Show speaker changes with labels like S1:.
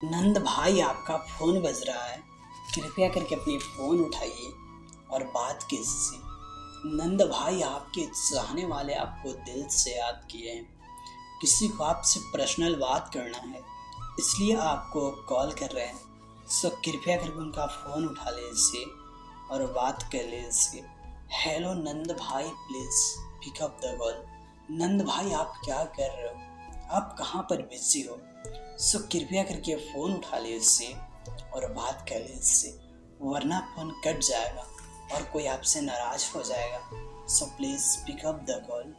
S1: नंद भाई आपका फ़ोन बज रहा है। कृपया करके अपनी फ़ोन उठाइए और बात कीजिए। नंद भाई आपके चाहने वाले आपको दिल से याद किए हैं। किसी को आपसे पर्सनल बात करना है, इसलिए आपको कॉल कर रहे हैं। सो कृपया करके उनका फ़ोन उठा लीजिए और बात कर लीजिए। हेलो नंद भाई, please pick up the call. Nand भाई आप क्या कर रहे हो? आप कहाँ पर बिजी हो? सो कृपया करके फ़ोन उठा लीजिए और बात कर लीजिए, वरना फ़ोन कट जाएगा और कोई आपसे नाराज़ हो जाएगा। So please pick up the call.